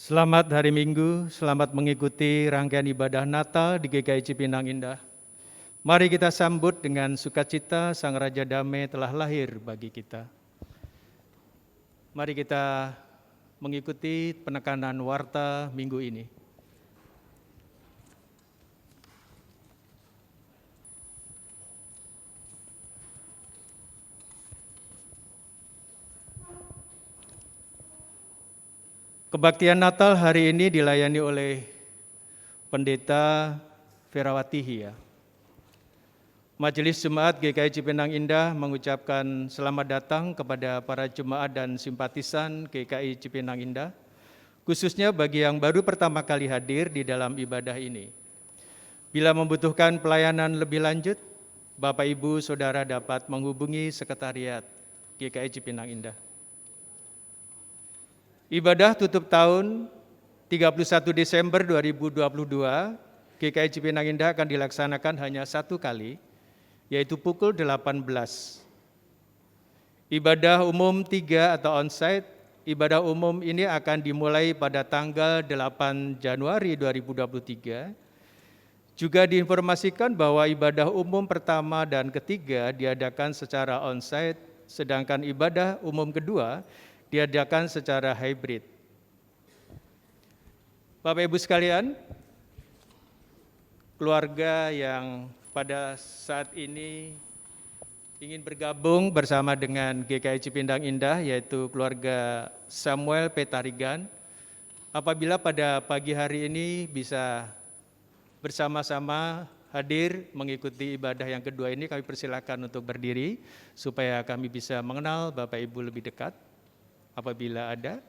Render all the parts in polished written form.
Selamat hari Minggu, selamat mengikuti rangkaian ibadah Natal di GKI Cipinang Indah. Mari kita sambut dengan sukacita Sang Raja Damai telah lahir bagi kita. Mari kita mengikuti penekanan warta minggu ini. Kebaktian Natal hari ini dilayani oleh Pendeta Ferawati Hia. Majelis Jemaat GKI Cipinang Indah mengucapkan selamat datang kepada para jemaat dan simpatisan GKI Cipinang Indah, khususnya bagi yang baru pertama kali hadir di dalam ibadah ini. Bila membutuhkan pelayanan lebih lanjut, Bapak Ibu Saudara dapat menghubungi Sekretariat GKI Cipinang Indah. Ibadah tutup tahun 31 Desember 2022, GKI Cipinang Indah akan dilaksanakan hanya satu kali, yaitu pukul 18. Ibadah umum 3 atau onsite, ibadah umum ini akan dimulai pada tanggal 8 Januari 2023. Juga diinformasikan bahwa ibadah umum pertama dan ketiga diadakan secara onsite, sedangkan ibadah umum kedua diadakan secara hybrid. Bapak Ibu sekalian, keluarga yang pada saat ini ingin bergabung bersama dengan GKI Cipinang Indah, yaitu keluarga Samuel Petarigan, apabila pada pagi hari ini bisa bersama-sama hadir mengikuti ibadah yang kedua ini, kami persilakan untuk berdiri supaya kami bisa mengenal Bapak Ibu lebih dekat. Apabila ada,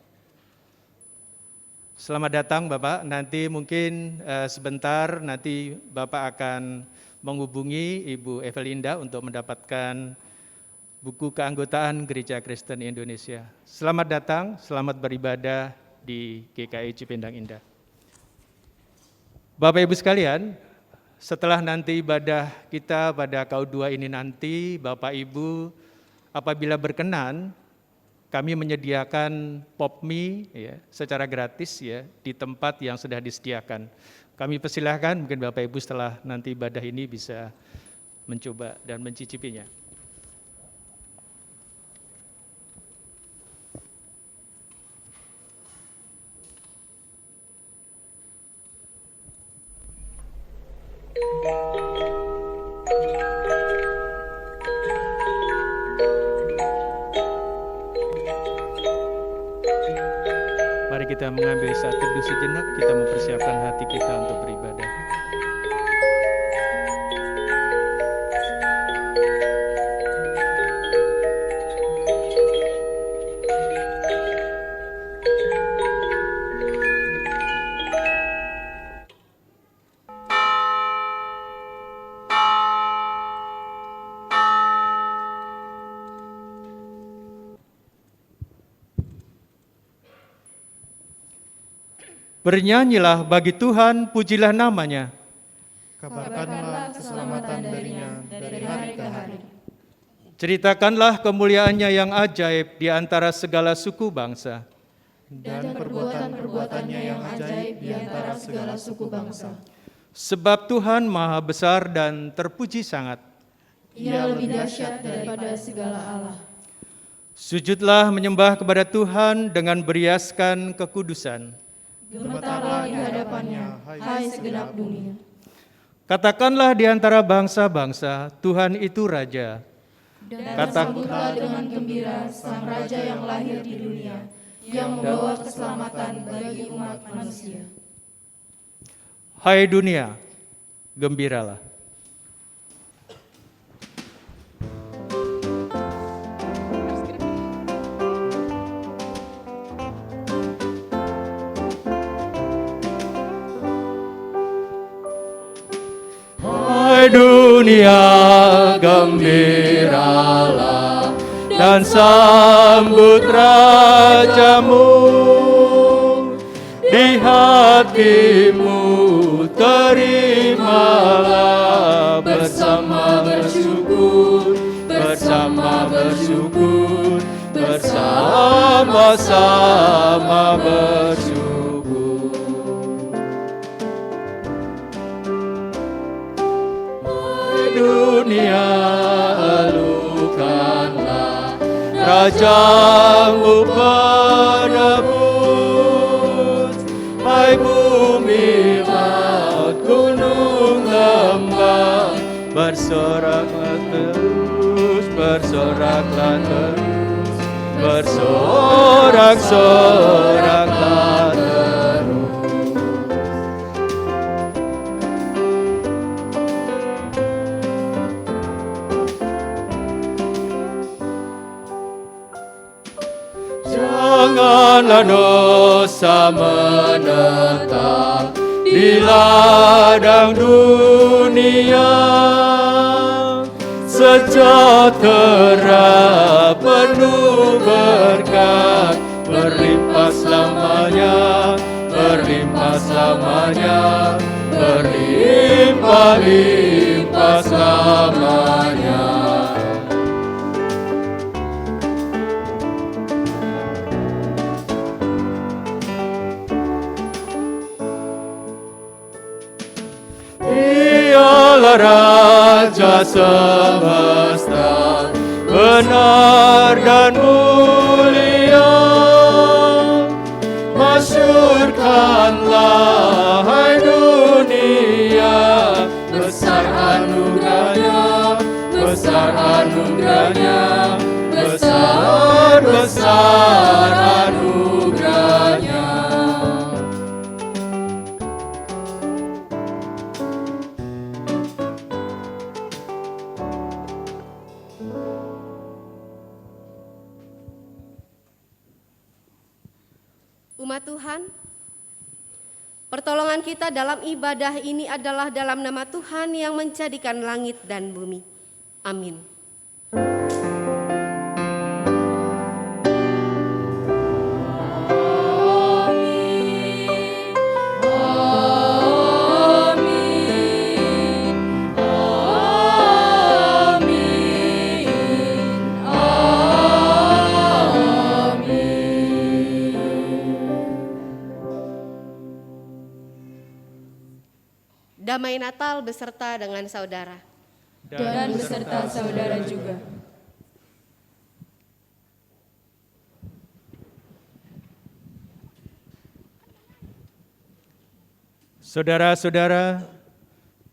selamat datang Bapak. Nanti mungkin sebentar nanti Bapak akan menghubungi Ibu Evelinda untuk mendapatkan buku keanggotaan Gereja Kristen Indonesia. Selamat datang, selamat beribadah di GKI Cipinang Indah. Bapak Ibu sekalian, setelah nanti ibadah kita pada KU2 ini nanti, Bapak Ibu apabila berkenan, kami menyediakan popmie ya, secara gratis ya di tempat yang sudah disediakan. Kami persilahkan mungkin Bapak Ibu setelah nanti ibadah ini bisa mencoba dan mencicipinya. Mari kita mengambil saat teduh sejenak, kita mempersiapkan hati kita untuk beribadah. Bernyanyilah bagi Tuhan, pujilah namanya. Kabarkanlah keselamatan darinya dari hari ke hari. Ceritakanlah kemuliaannya yang ajaib di antara segala suku bangsa. Dan perbuatan-perbuatannya yang ajaib di antara segala suku bangsa. Sebab Tuhan maha besar dan terpuji sangat. Ia lebih dahsyat daripada segala Allah. Sujudlah menyembah kepada Tuhan dengan beriaskan kekudusan. Gemetarlah di hadapannya, hai segenap dunia. Katakanlah di antara bangsa-bangsa, Tuhan itu Raja. Dan sambutlah dengan gembira Sang Raja yang lahir di dunia, yang membawa keselamatan bagi umat manusia. Hai dunia, gembiralah. dunia, gembiralah dan sambut Rajamu. Di hatimu terimalah bersama bersyukur, bersama-sama bersyukur. Dunia, elukanlah Rajamu penebus. Hai bumi, laut, gunung, lembah, bersoraklah terus, bersorak-soraklah terus. Janganlah dosa menetap di ladang dunia, sejahtera penuh berkat, berlimpah selamanya, berlimpah selamanya. Dialah Raja semesta, benar dan mulia. Masyurkanlah hai dunia, besar anugerahnya, besar anugerahnya. Umat Tuhan, pertolongan kita dalam ibadah ini adalah dalam nama Tuhan yang menjadikan langit dan bumi. Amin. Damai Natal beserta dengan saudara. Dan beserta saudara juga. Saudara-saudara,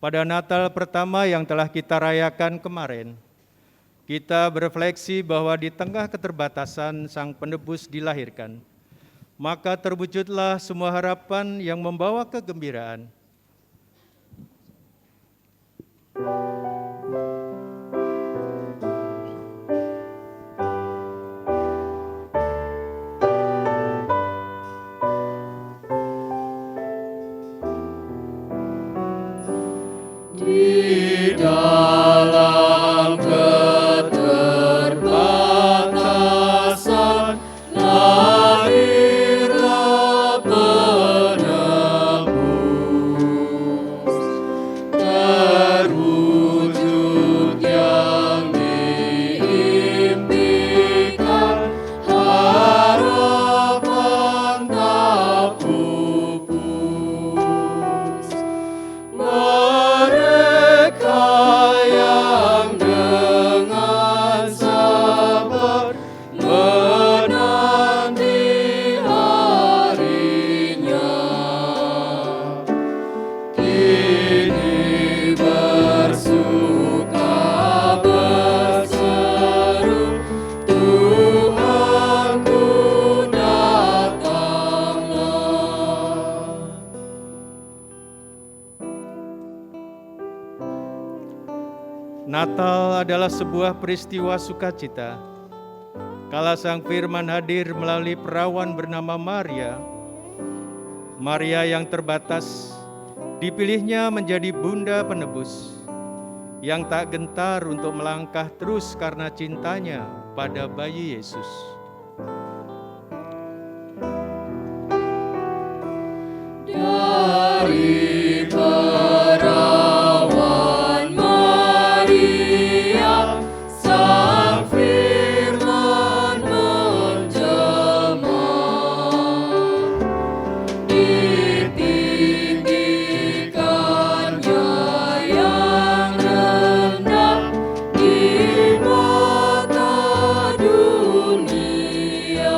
pada Natal pertama yang telah kita rayakan kemarin, kita berefleksi bahwa di tengah keterbatasan Sang Penebus dilahirkan, maka terwujudlah semua harapan yang membawa kegembiraan. Di dalam keterbatasan lahirlah penebus, terwujud yang diimpikan, harapan tak pupus. Mereka yang dengan sabar menanti harinya, kini bersuka berseru, Tuhanku datanglah. Natal adalah sebuah peristiwa sukacita. Kala Sang Firman hadir melalui perawan bernama Maria, Maria yang terbatas dipilihnya menjadi bunda penebus. yang tak gentar untuk melangkah terus karena cintanya pada bayi Yesus. Dari perawan Maria, Sang Firman menjelma, ditinggikannya yang rendah di mata dunia.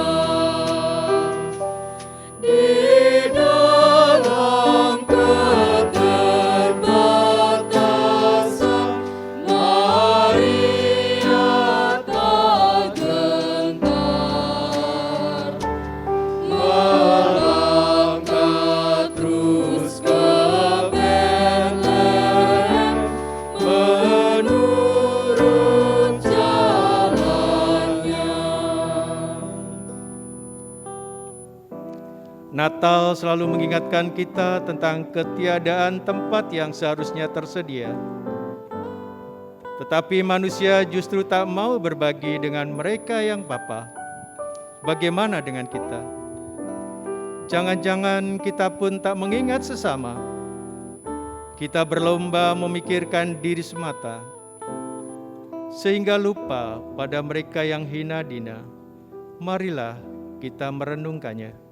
Di dalam keterbatasan, Maria tak gentar, melangkah terus ke Betlehem, menurut jalannya. Natal selalu mengingatkan kita tentang ketiadaan tempat yang seharusnya tersedia. Tetapi manusia justru tak mau berbagi dengan mereka yang papa. Bagaimana dengan kita? Jangan-jangan kita pun tak mengingat sesama. Kita berlomba memikirkan diri semata, sehingga lupa pada mereka yang hina dina. Marilah kita merenungkannya.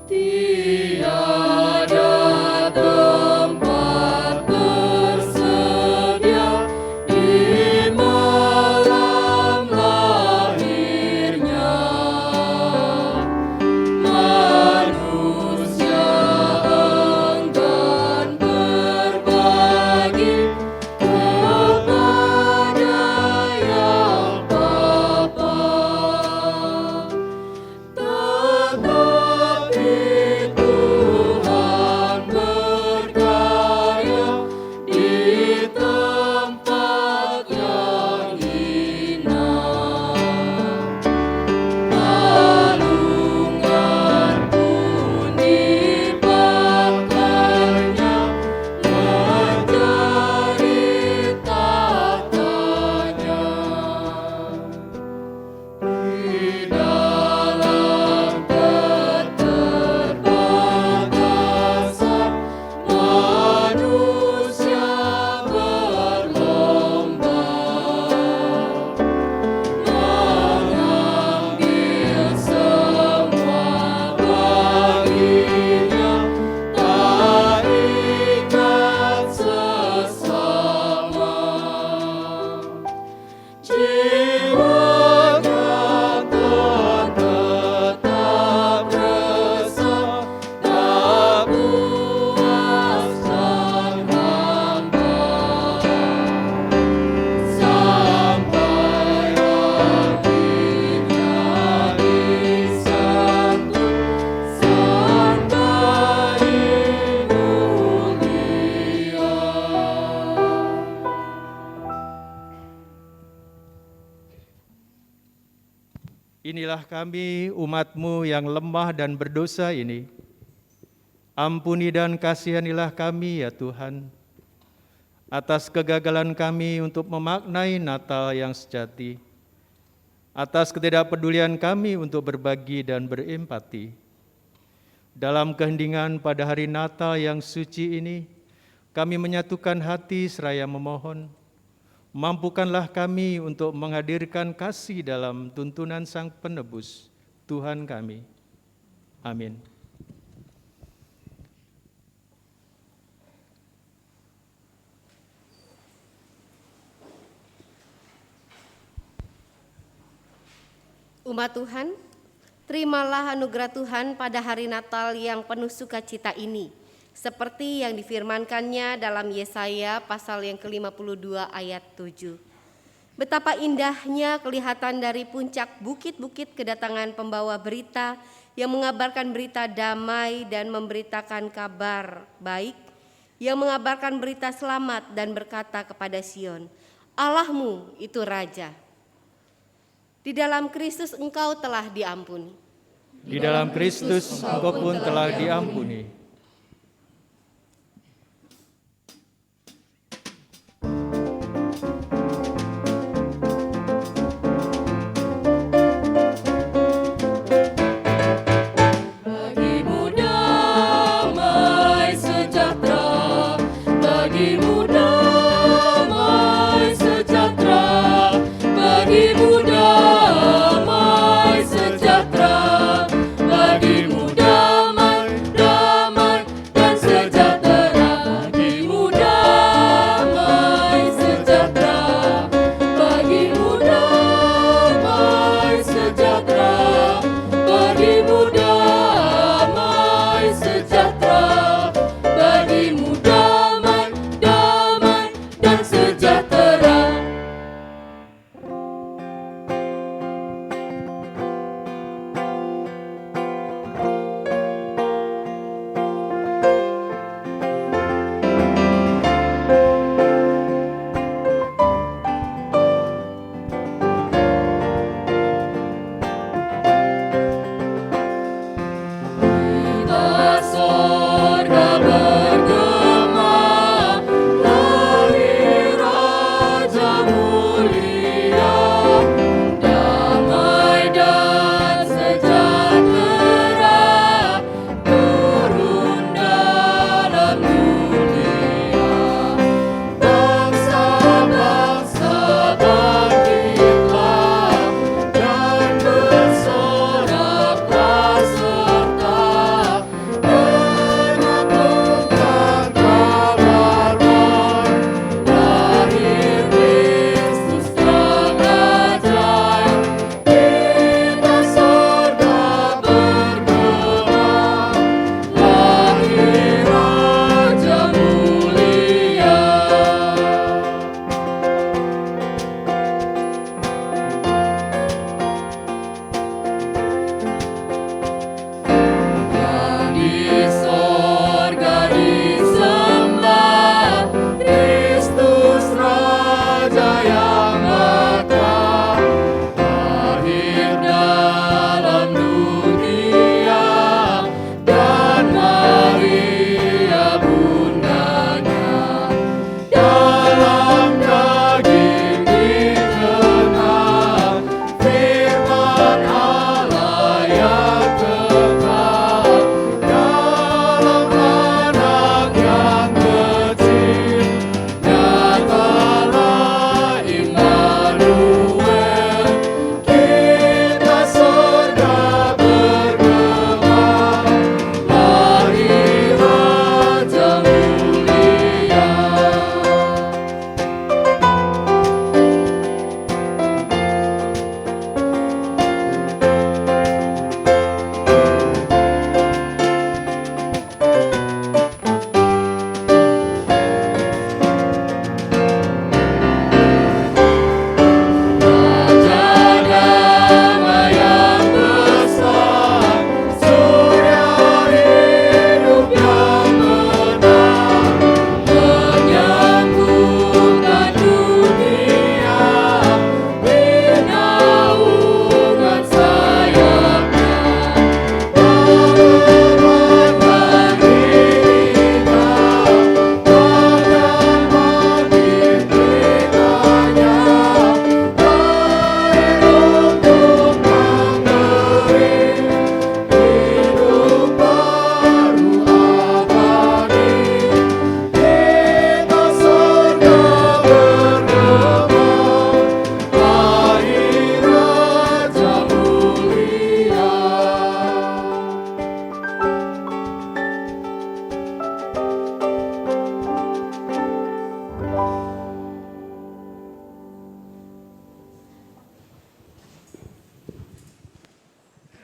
Tiada tempat tersedia di malam lahirnya. Manusia enggan berbagi kepada yang papa. Tetapi Tuhan berkarya di tempat yang hina. Palungan pun dipakarnya menjadi tahtanya. Di dalam keterbatasan, manusia berlomba mengambil semua baginya, tak ingat sesama. Jiwanya tetap resah, tak puas dan hamba, sampai akhirnya disambut Sang Bayi mulia. Inilah kami, umat-Mu yang lemah dan berdosa ini. Ampuni dan kasihanilah kami ya Tuhan, atas kegagalan kami untuk memaknai Natal yang sejati, atas ketidakpedulian kami untuk berbagi dan berempati. Dalam keheningan pada hari Natal yang suci ini, kami menyatukan hati seraya memohon, mampukanlah kami untuk menghadirkan kasih dalam tuntunan Sang Penebus, Tuhan kami. Amin. Umat Tuhan, terimalah anugerah Tuhan pada hari Natal yang penuh sukacita ini, seperti yang difirmankannya dalam Yesaya pasal yang ke-52 ayat 7. Betapa indahnya kelihatan dari puncak bukit-bukit kedatangan pembawa berita yang mengabarkan berita damai dan memberitakan kabar baik, yang mengabarkan berita selamat dan berkata kepada Sion, Allahmu itu Raja. Di dalam Kristus engkau telah diampuni. Di dalam Kristus engkau pun telah diampuni. Bagimu damai sejahtera, bagimu damai sejahtera, bagimu damai sejahtera, bagimu damai, damai dan sejahtera, bagimu damai sejahtera, bagimu damai sejahtera, bagimu damai sejahtera, bagimu damai, damai dan sejahtera. Kita sorga bergema, lahir Raja mulia, damai dan sejahtera, turun dalam dunia. Bangsa-bangsa bangkitlah dan bersoraklah serta mengaturkan kabar baik, lahir Kristus terang ajaib. Kita sorga bergema, lahir Raja mulia. Di sorga disembah, Kristus Raja yang nyata, lahir dalam dunia, dan Maria bundanya, dalam daging dikenal, firman Allah yang kekal, dalam anak yang kecil, nyatalah Immanuel. Kita sorga bergema, lahir Raja mulia. Raja damai yang besar, surya hidup yang menang, menyambutkan dunia binaungan sayapnya. Bagaimana bagi kita, bahkan bagi kitanya, lahir untuk memberi hidup baru abadi. Kita sorga bergema, lahir Raja mulia.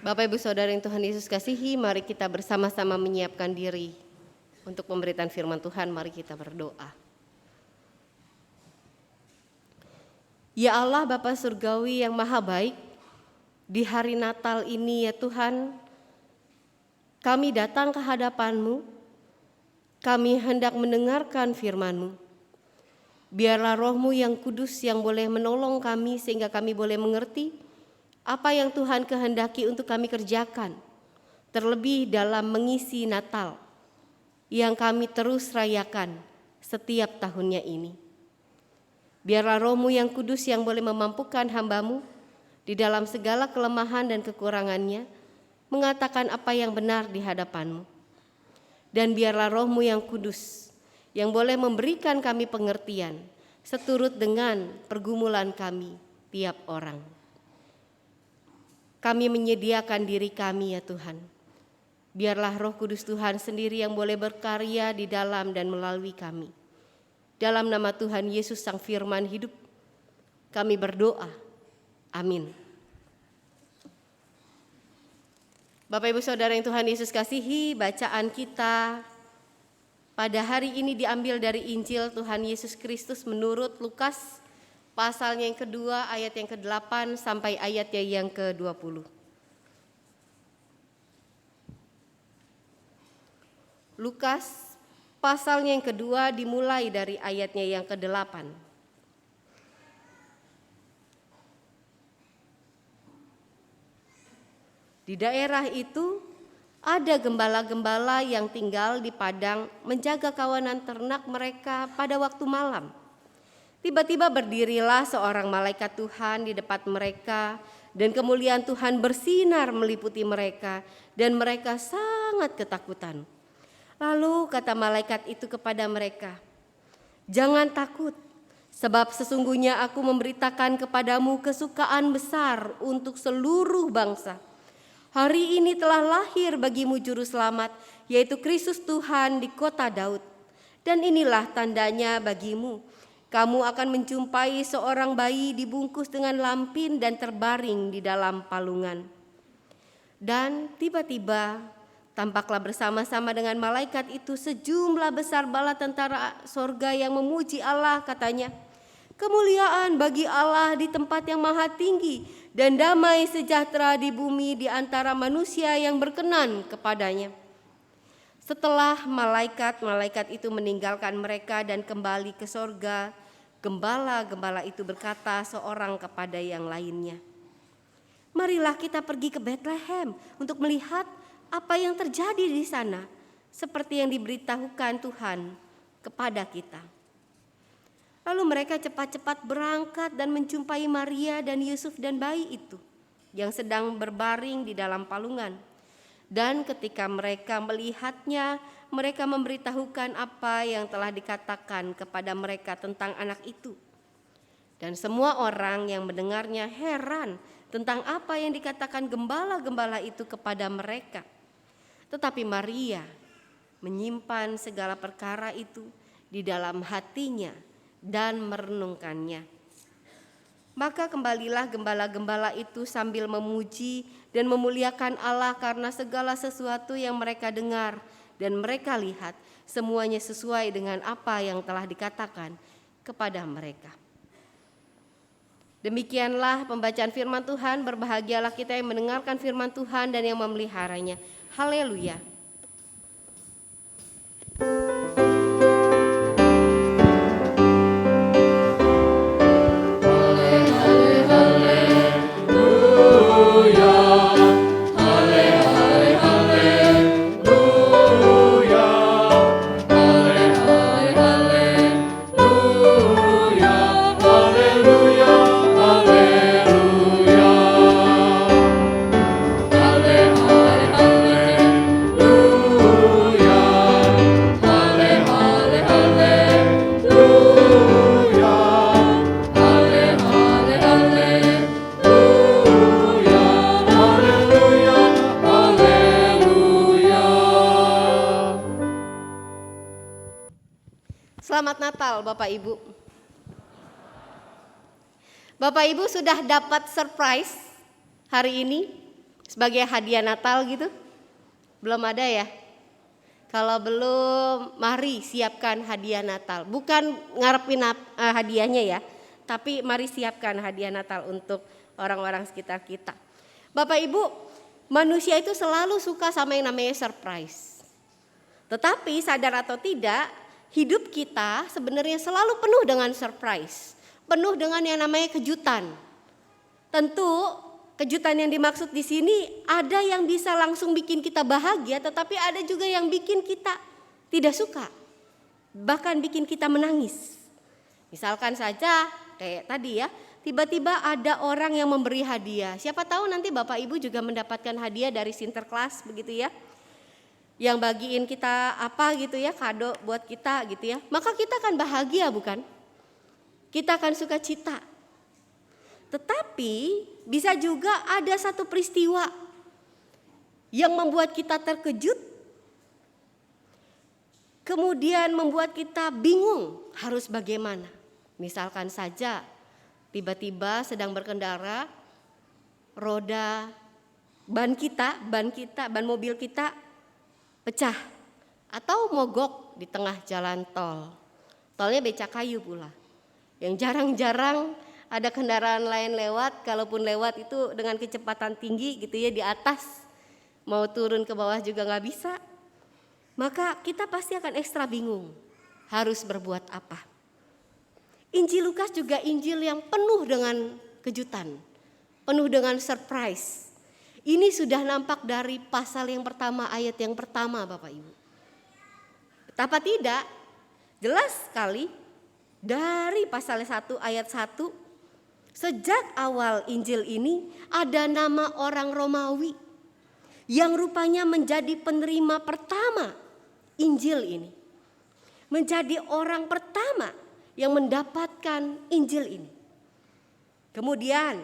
Bapak Ibu Saudara yang Tuhan Yesus kasihi, mari kita bersama-sama menyiapkan diri untuk pemberitaan firman Tuhan. Mari kita berdoa. Ya Allah Bapa Surgawi yang Maha Baik, di hari Natal ini ya Tuhan, kami datang ke hadapan-Mu, kami hendak mendengarkan firman-Mu. Biarlah Roh-Mu yang kudus yang boleh menolong kami sehingga kami boleh mengerti apa yang Tuhan kehendaki untuk kami kerjakan, terlebih dalam mengisi Natal yang kami terus rayakan setiap tahunnya ini. Biarlah Roh-Mu yang kudus yang boleh memampukan hamba-Mu di dalam segala kelemahan dan kekurangannya mengatakan apa yang benar di hadapan-Mu. Dan biarlah Roh-Mu yang kudus yang boleh memberikan kami pengertian seturut dengan pergumulan kami tiap orang. Kami menyediakan diri kami ya Tuhan. Biarlah Roh Kudus Tuhan sendiri yang boleh berkarya di dalam dan melalui kami. Dalam nama Tuhan Yesus Sang Firman hidup, kami berdoa. Amin. Bapak Ibu Saudara yang Tuhan Yesus kasihi, bacaan kita pada hari ini diambil dari Injil Tuhan Yesus Kristus menurut Lukas pasalnya yang kedua ayat yang ke-8 sampai ayatnya yang ke-20. Lukas pasalnya yang kedua dimulai dari ayatnya yang ke-8. Di daerah itu ada gembala-gembala yang tinggal di padang menjaga kawanan ternak mereka pada waktu malam. Tiba-tiba berdirilah seorang malaikat Tuhan di depan mereka dan kemuliaan Tuhan bersinar meliputi mereka dan mereka sangat ketakutan. Lalu kata malaikat itu kepada mereka, "Jangan takut, sebab sesungguhnya aku memberitakan kepadamu kesukaan besar untuk seluruh bangsa. Hari ini telah lahir bagimu juru selamat, yaitu Kristus Tuhan di kota Daud. Dan inilah tandanya bagimu, kamu akan menjumpai seorang bayi dibungkus dengan lampin dan terbaring di dalam palungan." Dan tiba-tiba tampaklah bersama-sama dengan malaikat itu sejumlah besar bala tentara sorga yang memuji Allah, katanya, "Kemuliaan bagi Allah di tempat yang maha tinggi dan damai sejahtera di bumi di antara manusia yang berkenan kepadanya." Setelah malaikat-malaikat itu meninggalkan mereka dan kembali ke sorga, gembala-gembala itu berkata seorang kepada yang lainnya, "Marilah kita pergi ke Betlehem untuk melihat apa yang terjadi di sana, seperti yang diberitahukan Tuhan kepada kita." Lalu mereka cepat-cepat berangkat dan menjumpai Maria dan Yusuf dan bayi itu yang sedang berbaring di dalam palungan. Dan ketika mereka melihatnya, mereka memberitahukan apa yang telah dikatakan kepada mereka tentang anak itu. Dan semua orang yang mendengarnya heran tentang apa yang dikatakan gembala-gembala itu kepada mereka. Tetapi Maria menyimpan segala perkara itu di dalam hatinya dan merenungkannya. Maka kembalilah gembala-gembala itu sambil memuji dan memuliakan Allah karena segala sesuatu yang mereka dengar dan mereka lihat semuanya sesuai dengan apa yang telah dikatakan kepada mereka. Demikianlah pembacaan firman Tuhan. Berbahagialah kita yang mendengarkan firman Tuhan dan yang memeliharanya. Haleluya. Selamat Natal Bapak Ibu. Bapak Ibu sudah dapat surprise hari ini sebagai hadiah Natal gitu? Belum ada ya? Kalau belum, mari siapkan hadiah Natal. Bukan ngarepin hadiahnya ya, tapi mari siapkan hadiah Natal untuk orang-orang sekitar kita. Bapak Ibu, manusia itu selalu suka sama yang namanya surprise. Tetapi sadar atau tidak, hidup kita sebenarnya selalu penuh dengan surprise, penuh dengan yang namanya kejutan. Tentu kejutan yang dimaksud di sini ada yang bisa langsung bikin kita bahagia, tetapi ada juga yang bikin kita tidak suka, bahkan bikin kita menangis. Misalkan saja kayak tadi ya, tiba-tiba ada orang yang memberi hadiah. Siapa tahu nanti Bapak Ibu juga mendapatkan hadiah dari Sinterklas begitu ya. Yang bagiin kita apa gitu ya, kado buat kita gitu ya. Maka kita akan bahagia bukan? Kita akan sukacita. Tetapi bisa juga ada satu peristiwa yang membuat kita terkejut, kemudian membuat kita bingung harus bagaimana. Misalkan saja tiba-tiba sedang berkendara, roda ban mobil kita pecah atau mogok di tengah jalan tol. Tolnya becak kayu pula. Yang jarang-jarang ada kendaraan lain lewat, kalaupun lewat itu dengan kecepatan tinggi gitu ya di atas. Mau turun ke bawah juga gak bisa. Maka kita pasti akan ekstra bingung harus berbuat apa. Injil Lukas juga Injil yang penuh dengan kejutan, penuh dengan surprise. Ini sudah nampak dari pasal yang pertama, ayat yang pertama Bapak Ibu. Betapa tidak, jelas sekali dari pasal 1 ayat 1, sejak awal Injil ini ada nama orang Romawi yang rupanya menjadi penerima pertama Injil ini. Menjadi orang pertama yang mendapatkan Injil ini. Kemudian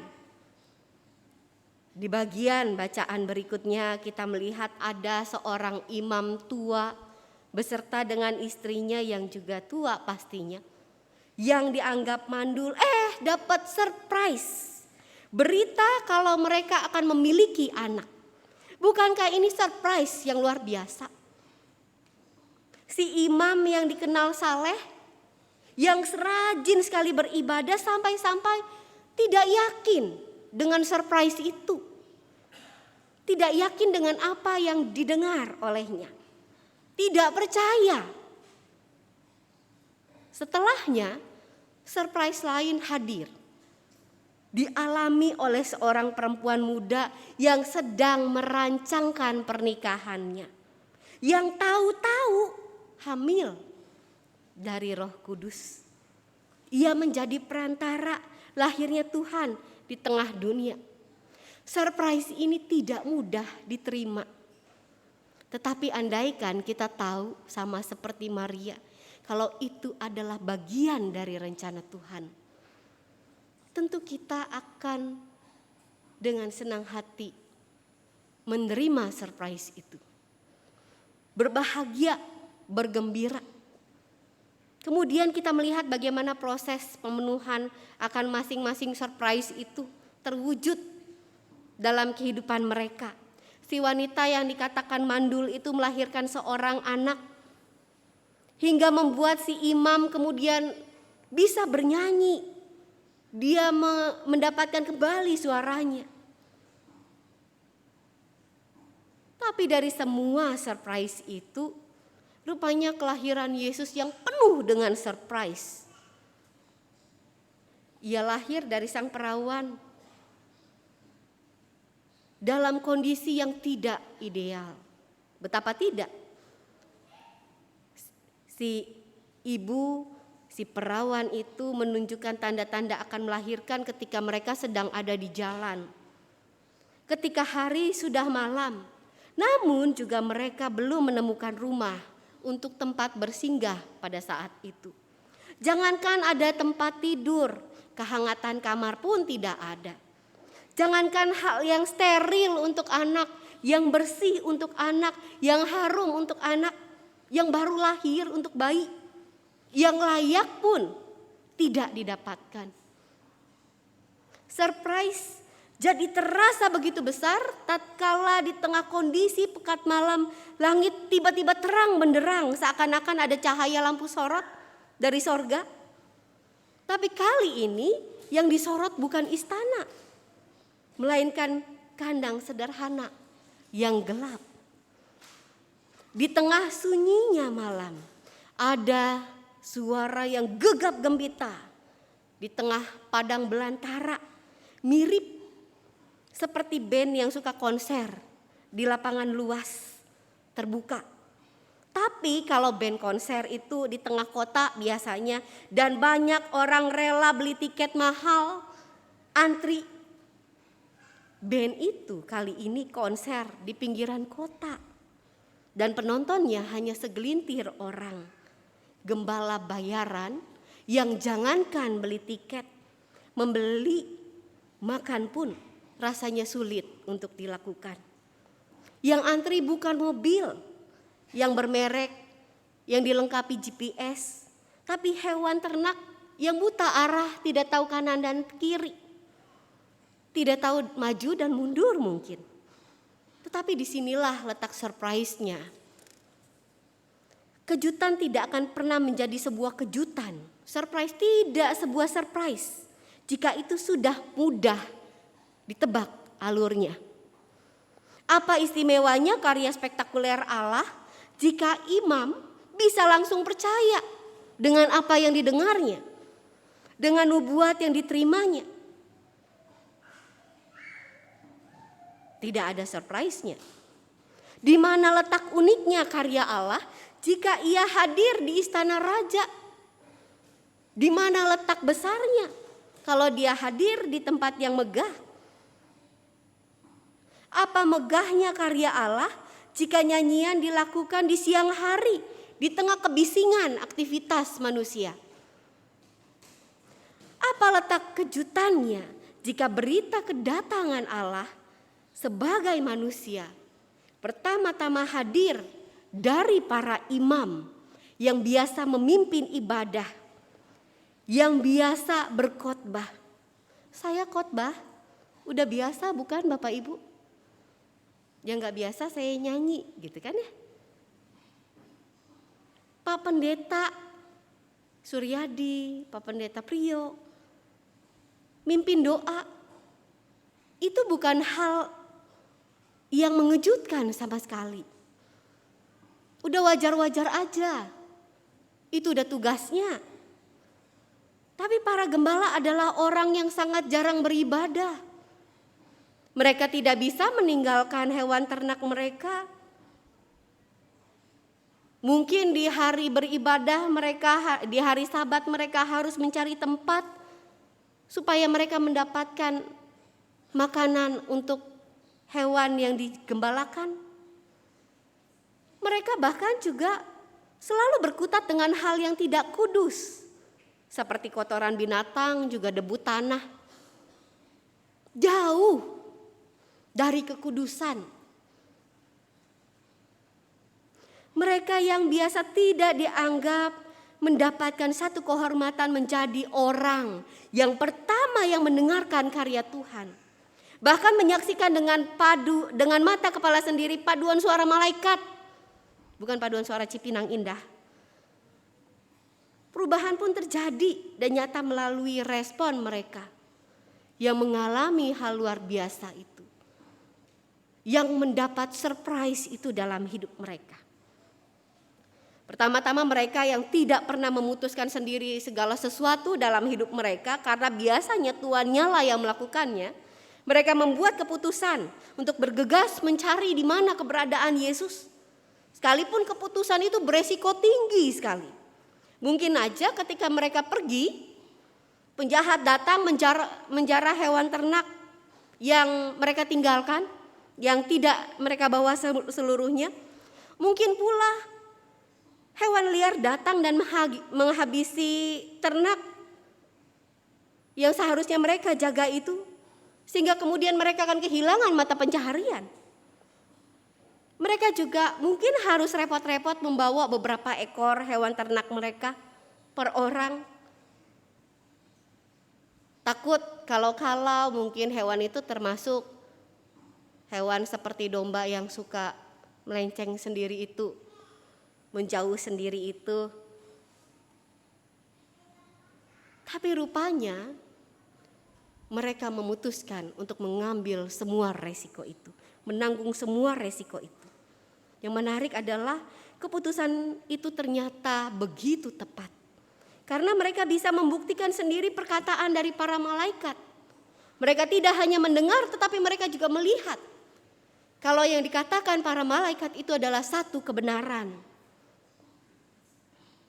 di bagian bacaan berikutnya kita melihat ada seorang imam tua beserta dengan istrinya yang juga tua pastinya, yang dianggap mandul dapat surprise. Berita kalau mereka akan memiliki anak. Bukankah ini surprise yang luar biasa? Si imam yang dikenal saleh, yang rajin sekali beribadah sampai-sampai tidak yakin dengan surprise itu. Tidak yakin dengan apa yang didengar olehnya. Tidak percaya. Setelahnya surprise lain hadir. Dialami oleh seorang perempuan muda yang sedang merancangkan pernikahannya. Yang tahu-tahu hamil dari Roh Kudus. Ia menjadi perantara lahirnya Tuhan di tengah dunia. Surprise ini tidak mudah diterima. Tetapi andaikan kita tahu sama seperti Maria, kalau itu adalah bagian dari rencana Tuhan, tentu kita akan dengan senang hati menerima surprise itu. Berbahagia, bergembira. Kemudian kita melihat bagaimana proses pemenuhan akan masing-masing surprise itu terwujud dalam kehidupan mereka. Si wanita yang dikatakan mandul itu melahirkan seorang anak, hingga membuat si imam kemudian bisa bernyanyi. Dia mendapatkan kembali suaranya. Tapi dari semua surprise itu, rupanya kelahiran Yesus yang penuh dengan surprise. Ia lahir dari sang perawan dalam kondisi yang tidak ideal. Betapa tidak? Si ibu, si perawan itu menunjukkan tanda-tanda akan melahirkan ketika mereka sedang ada di jalan. Ketika hari sudah malam, namun juga mereka belum menemukan rumah untuk tempat bersinggah pada saat itu. Jangankan ada tempat tidur, kehangatan kamar pun tidak ada. Jangankan hal yang steril untuk anak, yang bersih untuk anak, yang harum untuk anak, yang baru lahir untuk bayi, yang layak pun tidak didapatkan. Surprise jadi terasa begitu besar tatkala di tengah kondisi pekat malam, langit tiba-tiba terang benderang seakan-akan ada cahaya lampu sorot dari sorga. Tapi kali ini yang disorot bukan istana, melainkan kandang sederhana yang gelap. Di tengah sunyinya malam, Ada suara yang gegap gempita di tengah padang belantara, mirip seperti band yang suka konser di lapangan luas terbuka. Tapi kalau band konser itu di tengah kota biasanya, dan banyak orang rela beli tiket mahal, antri. Band itu kali ini konser di pinggiran kota, dan penontonnya hanya segelintir orang. Gembala bayaran yang jangankan beli tiket, membeli makan pun rasanya sulit untuk dilakukan. Yang antri bukan mobil yang bermerek, yang dilengkapi GPS, tapi hewan ternak yang buta arah, tidak tahu kanan dan kiri, tidak tahu maju dan mundur mungkin. Tetapi disinilah letak surprise-nya. Kejutan tidak akan pernah menjadi sebuah kejutan. Surprise tidak sebuah surprise jika itu sudah mudah ditebak alurnya. Apa istimewanya karya spektakuler Allah jika imam bisa langsung percaya dengan apa yang didengarnya, dengan nubuat yang diterimanya? Tidak ada surprise-nya. Di mana letak uniknya karya Allah jika ia hadir di istana raja? Di mana letak besarnya kalau dia hadir di tempat yang megah? Apa megahnya karya Allah jika nyanyian dilakukan di siang hari di tengah kebisingan aktivitas manusia? Apa letak kejutannya jika berita kedatangan Allah sebagai manusia pertama-tama hadir dari para imam yang biasa memimpin ibadah, yang biasa berkhotbah? Saya khotbah udah biasa bukan Bapak Ibu? Yang gak biasa saya nyanyi gitu kan ya. Pak Pendeta Suryadi, Pak Pendeta Priyo mimpin doa. Itu bukan hal yang mengejutkan sama sekali. Udah wajar-wajar aja. Itu udah tugasnya. Tapi para gembala adalah orang yang sangat jarang beribadah. Mereka tidak bisa meninggalkan hewan ternak mereka. Mungkin di hari beribadah mereka, di hari Sabat mereka harus mencari tempat supaya mereka mendapatkan makanan untuk hewan yang digembalakan. Mereka bahkan juga selalu berkutat dengan hal yang tidak kudus, seperti kotoran binatang, juga debu tanah. Jauh dari kekudusan. Mereka yang biasa tidak dianggap mendapatkan satu kehormatan menjadi orang yang pertama yang mendengarkan karya Tuhan. Bahkan menyaksikan dengan mata kepala sendiri paduan suara malaikat. Bukan paduan suara Cipinang Indah. Perubahan pun terjadi dan nyata melalui respon mereka yang mengalami hal luar biasa itu. Yang mendapat surprise itu dalam hidup mereka. Pertama-tama mereka yang tidak pernah memutuskan sendiri segala sesuatu dalam hidup mereka, karena biasanya tuannya lah yang melakukannya. Mereka membuat keputusan untuk bergegas mencari di mana keberadaan Yesus. Sekalipun keputusan itu beresiko tinggi sekali. Mungkin aja ketika mereka pergi, penjahat datang menjarah hewan ternak yang mereka tinggalkan, yang tidak mereka bawa seluruhnya. Mungkin pula hewan liar datang dan menghabisi ternak yang seharusnya mereka jaga itu. Sehingga kemudian mereka akan kehilangan mata pencaharian. Mereka juga mungkin harus repot-repot membawa beberapa ekor hewan ternak mereka per orang. Takut kalau mungkin hewan itu termasuk hewan seperti domba yang suka melenceng sendiri itu, menjauh sendiri itu. Tapi rupanya mereka memutuskan untuk mengambil semua resiko itu, menanggung semua resiko itu. Yang menarik adalah keputusan itu ternyata begitu tepat. Karena mereka bisa membuktikan sendiri perkataan dari para malaikat. Mereka tidak hanya mendengar tetapi mereka juga melihat. Kalau yang dikatakan para malaikat itu adalah satu kebenaran.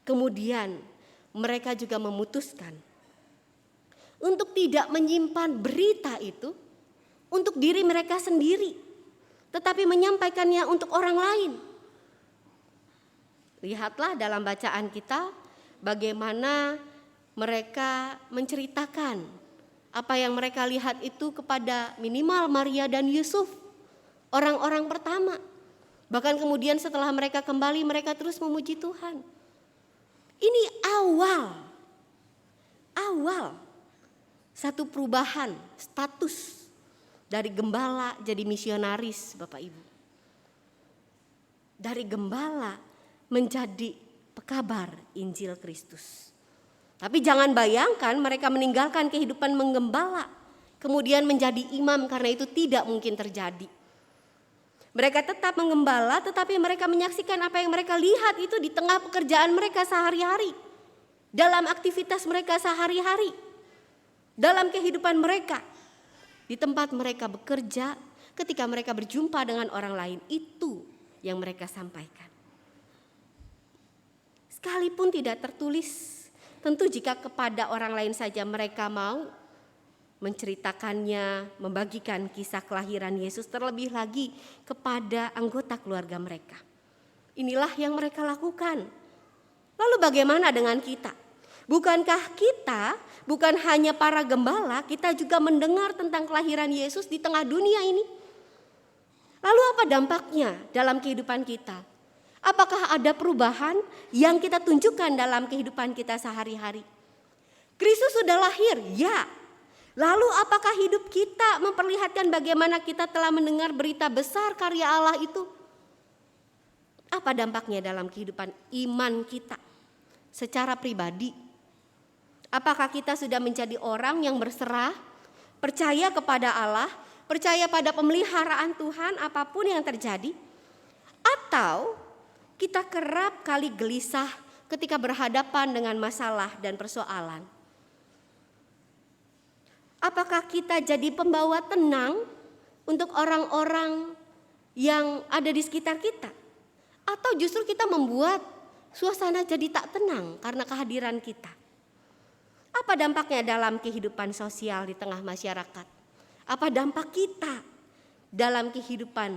Kemudian mereka juga memutuskan untuk tidak menyimpan berita itu untuk diri mereka sendiri, tetapi menyampaikannya untuk orang lain. Lihatlah dalam bacaan kita bagaimana mereka menceritakan apa yang mereka lihat itu kepada minimal Maria dan Yusuf, orang-orang pertama. Bahkan kemudian setelah mereka kembali, mereka terus memuji Tuhan. Ini awal satu perubahan status dari gembala jadi misionaris, Bapak Ibu. Dari gembala menjadi pekabar Injil Kristus. Tapi jangan bayangkan mereka meninggalkan kehidupan menggembala, kemudian menjadi imam, karena itu tidak mungkin terjadi. Mereka tetap menggembala, tetapi mereka menyaksikan apa yang mereka lihat itu di tengah pekerjaan mereka sehari-hari, dalam aktivitas mereka sehari-hari, dalam kehidupan mereka, di tempat mereka bekerja, ketika mereka berjumpa dengan orang lain. Itu yang mereka sampaikan. Sekalipun tidak tertulis, tentu jika kepada orang lain saja mereka mau menceritakannya, membagikan kisah kelahiran Yesus, terlebih lagi kepada anggota keluarga mereka. Inilah yang mereka lakukan. Lalu bagaimana dengan kita? Bukankah kita, bukan hanya para gembala, kita juga mendengar tentang kelahiran Yesus di tengah dunia ini? Lalu apa dampaknya dalam kehidupan kita? Apakah ada perubahan yang kita tunjukkan dalam kehidupan kita sehari-hari? Kristus sudah lahir, ya. Lalu apakah hidup kita memperlihatkan bagaimana kita telah mendengar berita besar karya Allah itu? Apa dampaknya dalam kehidupan iman kita secara pribadi? Apakah kita sudah menjadi orang yang berserah, percaya kepada Allah, percaya pada pemeliharaan Tuhan apapun yang terjadi? Atau kita kerap kali gelisah ketika berhadapan dengan masalah dan persoalan? Apakah kita jadi pembawa tenang untuk orang-orang yang ada di sekitar kita? Atau justru kita membuat suasana jadi tak tenang karena kehadiran kita? Apa dampaknya dalam kehidupan sosial di tengah masyarakat? Apa dampak kita dalam kehidupan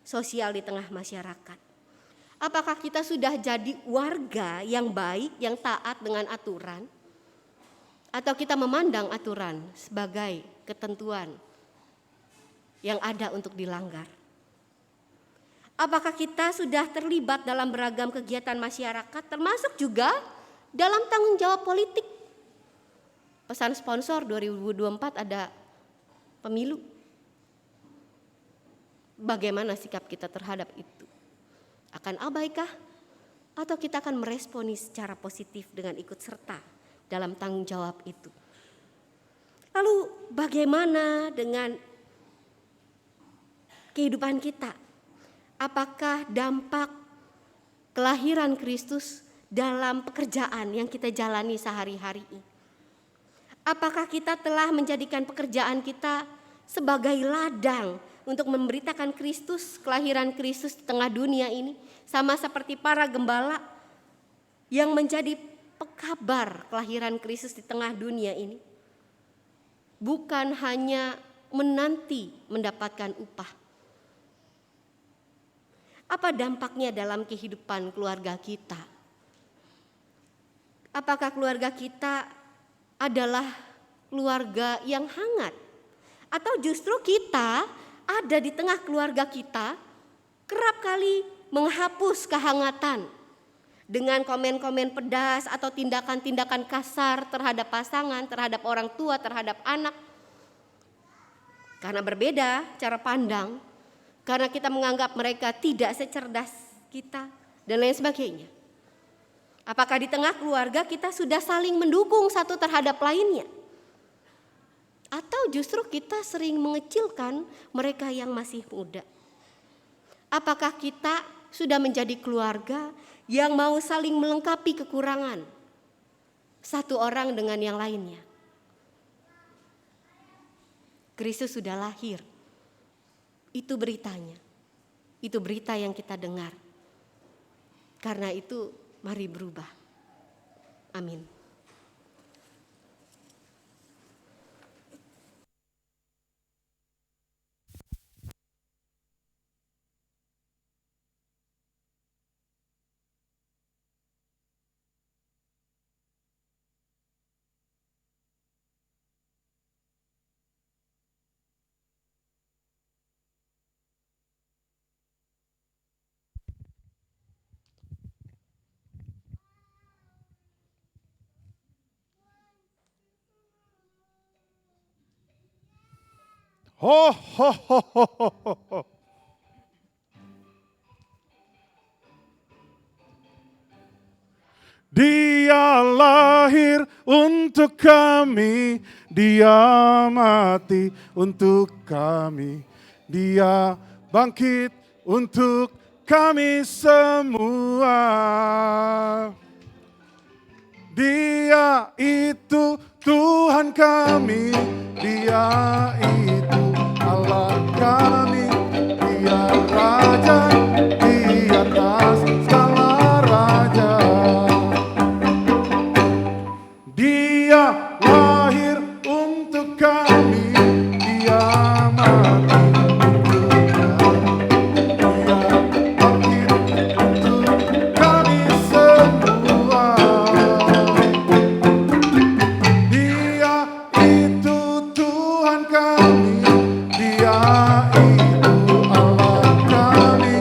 sosial di tengah masyarakat? Apakah kita sudah jadi warga yang baik, yang taat dengan aturan? Atau kita memandang aturan sebagai ketentuan yang ada untuk dilanggar? Apakah kita sudah terlibat dalam beragam kegiatan masyarakat, termasuk juga dalam tanggung jawab politik? Pesan sponsor 2024 ada pemilu. Bagaimana sikap kita terhadap itu? Akan abaikah? Atau kita akan meresponi secara positif dengan ikut serta dalam tanggung jawab itu? Lalu bagaimana dengan kehidupan kita? Apakah dampak kelahiran Kristus dalam pekerjaan yang kita jalani sehari-hari ini? Apakah kita telah menjadikan pekerjaan kita sebagai ladang untuk memberitakan Kristus, kelahiran Kristus di tengah dunia ini? Sama seperti para gembala yang menjadi pekabar kelahiran Kristus di tengah dunia ini. Bukan hanya menanti mendapatkan upah. Apa dampaknya dalam kehidupan keluarga kita? Apakah keluarga kita adalah keluarga yang hangat? Atau justru kita ada di tengah keluarga kita kerap kali menghapus kehangatan dengan komen-komen pedas atau tindakan-tindakan kasar terhadap pasangan, terhadap orang tua, terhadap anak. Karena berbeda cara pandang, karena kita menganggap mereka tidak secerdas kita dan lain sebagainya. Apakah di tengah keluarga kita sudah saling mendukung satu terhadap lainnya? Atau justru kita sering mengecilkan mereka yang masih muda? Apakah kita sudah menjadi keluarga yang mau saling melengkapi kekurangan satu orang dengan yang lainnya. Kristus sudah lahir. Itu beritanya. Itu berita yang kita dengar. Karena itu mari berubah. Amin. Ho, ho, ho, ho, ho, ho. Dia lahir untuk kami, dia mati untuk kami, dia bangkit untuk kami semua. Dia itu Tuhan kami, dia itu Allah kami, dia Raja di atas segala raja. Dia lahir untuk kami, dia mati untuk kami, dia bangkit untuk kami semua. Dia itu Tuhan kami, dia itu Allah kami,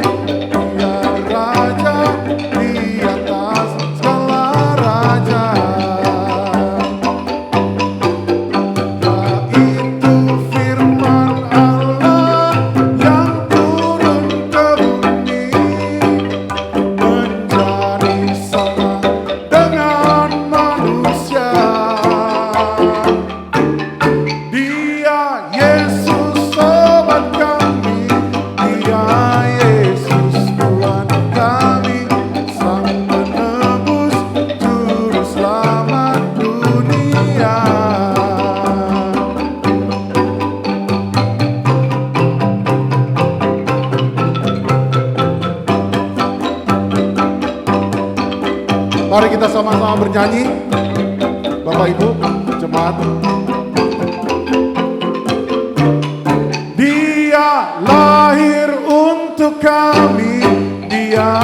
dia Raja di atas segala raja. Mari kita sama-sama bernyanyi, Bapak Ibu, jemaat. Dia lahir untuk kami, dia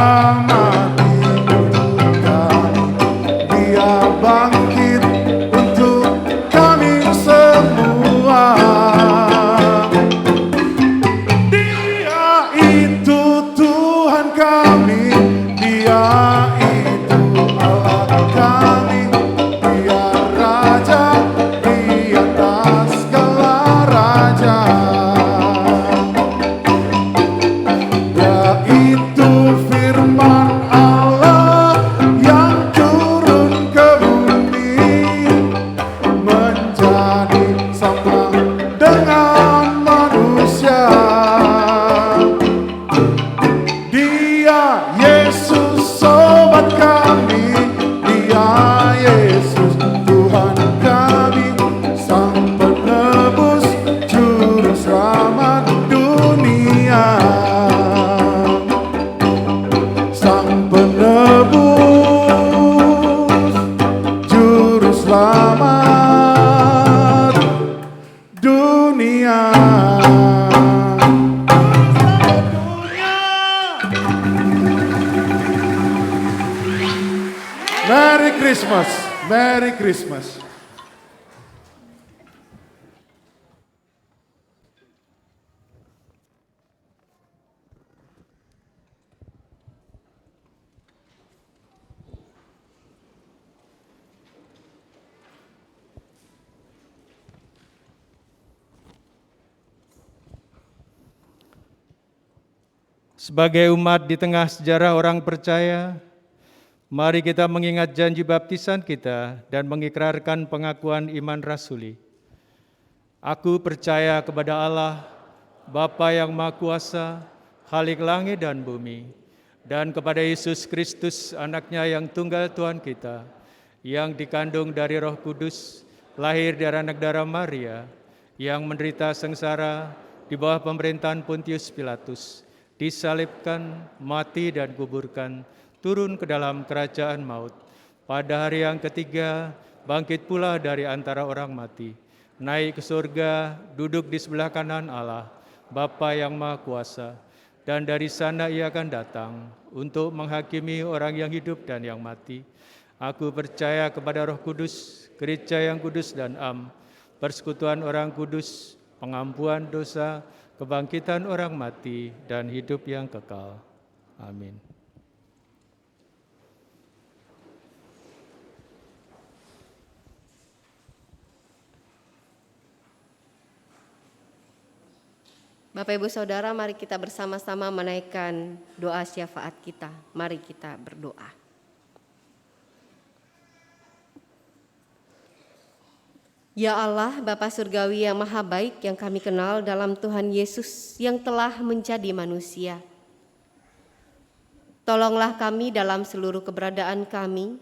mati untuk kami, dia bangkit untuk kami semua. Dia itu Tuhan kami, dia itu Allah kami, dia Raja di atas segala raja. Dia itu firman Allah yang turun ke bumi, menjadi sama dengan manusia. Dia Yesus sobat kami, dia Yesus Tuhan kami, sang penebus juru selamat dunia. Sang penebus juru selamat dunia. Merry Christmas, Merry Christmas. Sebagai umat di tengah sejarah orang percaya, mari kita mengingat janji baptisan kita dan mengikrarkan pengakuan iman rasuli. Aku percaya kepada Allah, Bapa yang Maha Kuasa, Khalik langit dan bumi, dan kepada Yesus Kristus, anaknya yang tunggal Tuhan kita, yang dikandung dari Roh Kudus, lahir dari anak darah Maria, yang menderita sengsara di bawah pemerintahan Pontius Pilatus, disalibkan, mati dan kuburkan, turun ke dalam kerajaan maut. Pada hari yang ketiga, bangkit pula dari antara orang mati, naik ke surga, duduk di sebelah kanan Allah, Bapa yang Maha Kuasa, dan dari sana ia akan datang untuk menghakimi orang yang hidup dan yang mati. Aku percaya kepada Roh Kudus, gereja yang kudus dan am, persekutuan orang kudus, pengampuan dosa, kebangkitan orang mati, dan hidup yang kekal. Amin. Bapak Ibu Saudara, mari kita bersama-sama menaikkan doa syafaat kita. Mari kita berdoa. Ya Allah, Bapa Surgawi yang maha baik yang kami kenal dalam Tuhan Yesus yang telah menjadi manusia. Tolonglah kami dalam seluruh keberadaan kami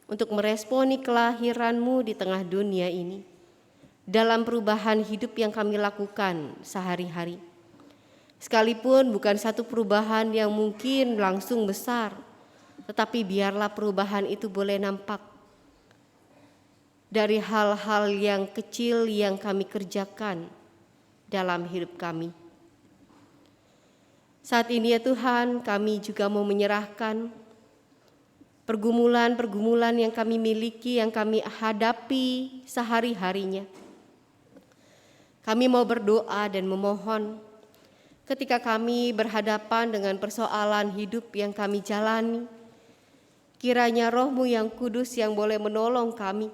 untuk meresponi kelahiran-Mu di tengah dunia ini, dalam perubahan hidup yang kami lakukan sehari-hari. Sekalipun bukan satu perubahan yang mungkin langsung besar, tetapi biarlah perubahan itu boleh nampak dari hal-hal yang kecil yang kami kerjakan dalam hidup kami. Saat ini ya Tuhan, kami juga mau menyerahkan pergumulan-pergumulan yang kami miliki, yang kami hadapi sehari-harinya. Kami mau berdoa dan memohon ketika kami berhadapan dengan persoalan hidup yang kami jalani, kiranya Roh-Mu yang kudus yang boleh menolong kami,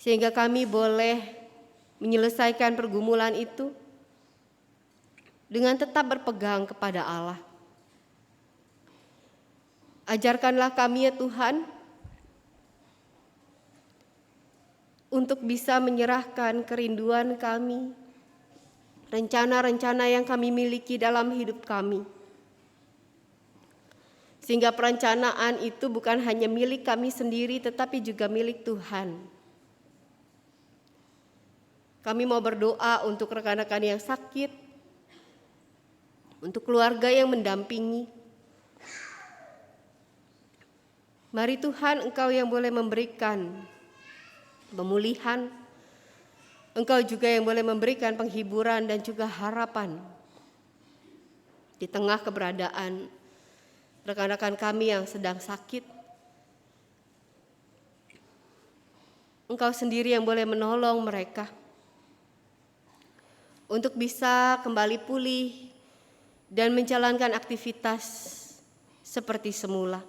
sehingga kami boleh menyelesaikan pergumulan itu dengan tetap berpegang kepada Allah. Ajarkanlah kami ya Tuhan, untuk bisa menyerahkan kerinduan kami, rencana-rencana yang kami miliki dalam hidup kami. Sehingga perencanaan itu bukan hanya milik kami sendiri, tetapi juga milik Tuhan. Kami mau berdoa untuk rekan-rekan yang sakit, untuk keluarga yang mendampingi. Mari Tuhan, Engkau yang boleh memberikan pemulihan, Engkau juga yang boleh memberikan penghiburan dan juga harapan di tengah keberadaan rekan-rekan kami yang sedang sakit. Engkau sendiri yang boleh menolong mereka untuk bisa kembali pulih dan menjalankan aktivitas seperti semula.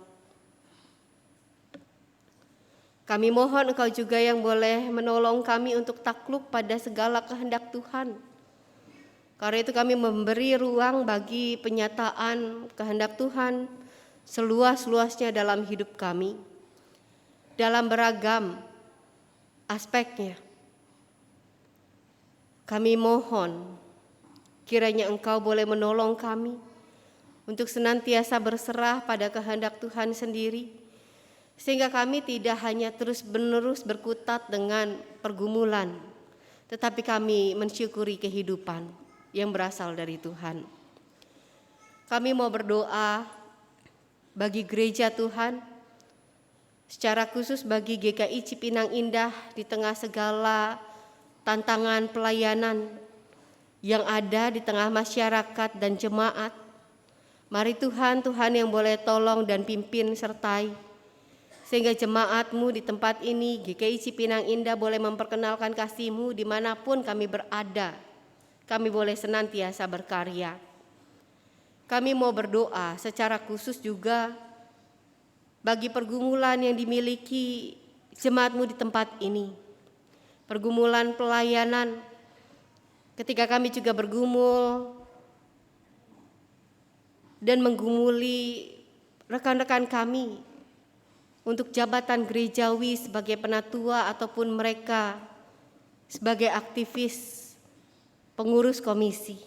Kami mohon Engkau juga yang boleh menolong kami untuk takluk pada segala kehendak Tuhan. Karena itu kami memberi ruang bagi penyataan kehendak Tuhan seluas-luasnya dalam hidup kami, dalam beragam aspeknya. Kami mohon kiranya Engkau boleh menolong kami untuk senantiasa berserah pada kehendak Tuhan sendiri, sehingga kami tidak hanya terus-menerus berkutat dengan pergumulan, tetapi kami mensyukuri kehidupan yang berasal dari Tuhan. Kami mau berdoa bagi gereja Tuhan, secara khusus bagi GKI Cipinang Indah di tengah segala tantangan pelayanan yang ada di tengah masyarakat dan jemaat. Mari Tuhan, Tuhan yang boleh tolong dan pimpin sertai, sehingga jemaat-Mu di tempat ini, GKI Cipinang Indah, boleh memperkenalkan kasih-Mu dimanapun kami berada. Kami boleh senantiasa berkarya. Kami mau berdoa secara khusus juga bagi pergumulan yang dimiliki jemaat-Mu di tempat ini. Pergumulan pelayanan, ketika kami juga bergumul dan menggumuli rekan-rekan kami untuk jabatan gerejawi sebagai penatua ataupun mereka sebagai aktivis pengurus komisi.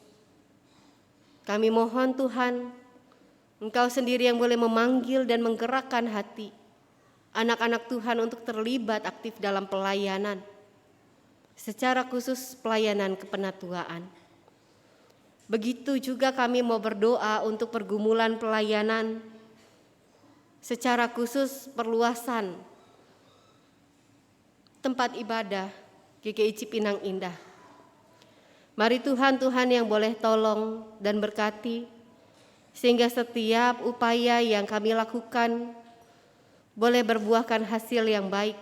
Kami mohon Tuhan, Engkau sendiri yang boleh memanggil dan menggerakkan hati anak-anak Tuhan untuk terlibat aktif dalam pelayanan, secara khusus pelayanan kepenatuaan. Begitu juga kami mau berdoa untuk pergumulan pelayanan, secara khusus perluasan tempat ibadah GKI Cipinang Indah. Mari Tuhan yang boleh tolong dan berkati, sehingga setiap upaya yang kami lakukan boleh berbuahkan hasil yang baik.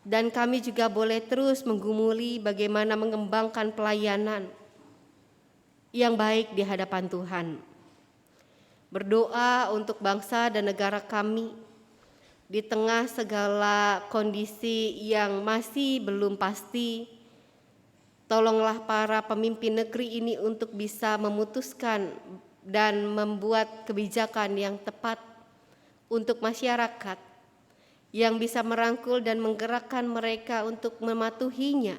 Dan kami juga boleh terus menggumuli bagaimana mengembangkan pelayanan yang baik di hadapan Tuhan. Berdoa untuk bangsa dan negara kami di tengah segala kondisi yang masih belum pasti. Tolonglah para pemimpin negeri ini untuk bisa memutuskan dan membuat kebijakan yang tepat untuk masyarakat, yang bisa merangkul dan menggerakkan mereka untuk mematuhinya,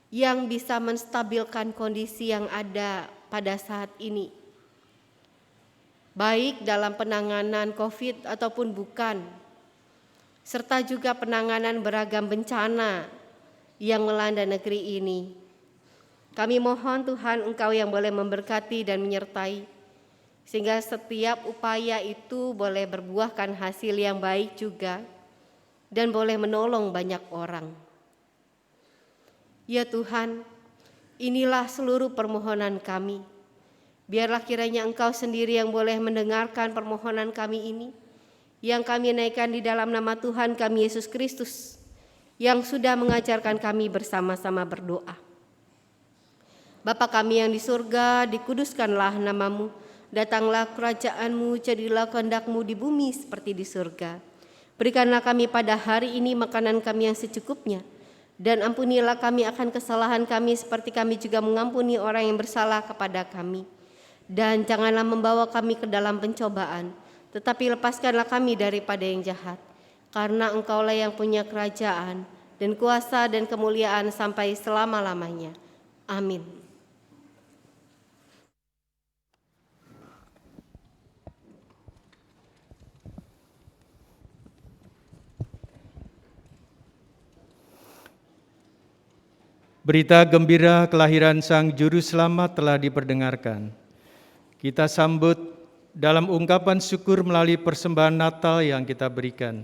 yang bisa menstabilkan kondisi yang ada pada saat ini, baik dalam penanganan COVID ataupun bukan, serta juga penanganan beragam bencana yang melanda negeri ini. Kami mohon Tuhan Engkau yang boleh memberkati dan menyertai, sehingga setiap upaya itu boleh berbuahkan hasil yang baik juga dan boleh menolong banyak orang. Ya Tuhan, inilah seluruh permohonan kami. Biarlah kiranya Engkau sendiri yang boleh mendengarkan permohonan kami ini, yang kami naikkan di dalam nama Tuhan kami Yesus Kristus, yang sudah mengajarkan kami bersama-sama berdoa. Bapa kami yang di surga, dikuduskanlah namamu, datanglah kerajaan-Mu, jadilah kehendak-Mu di bumi seperti di surga. Berikanlah kami pada hari ini makanan kami yang secukupnya, dan ampunilah kami akan kesalahan kami seperti kami juga mengampuni orang yang bersalah kepada kami. Dan janganlah membawa kami ke dalam pencobaan, tetapi lepaskanlah kami daripada yang jahat. Karena Engkaulah yang punya kerajaan dan kuasa dan kemuliaan sampai selama-lamanya. Amin. Berita gembira kelahiran Sang Juru Selamat telah diperdengarkan. Kita sambut dalam ungkapan syukur melalui persembahan Natal yang kita berikan.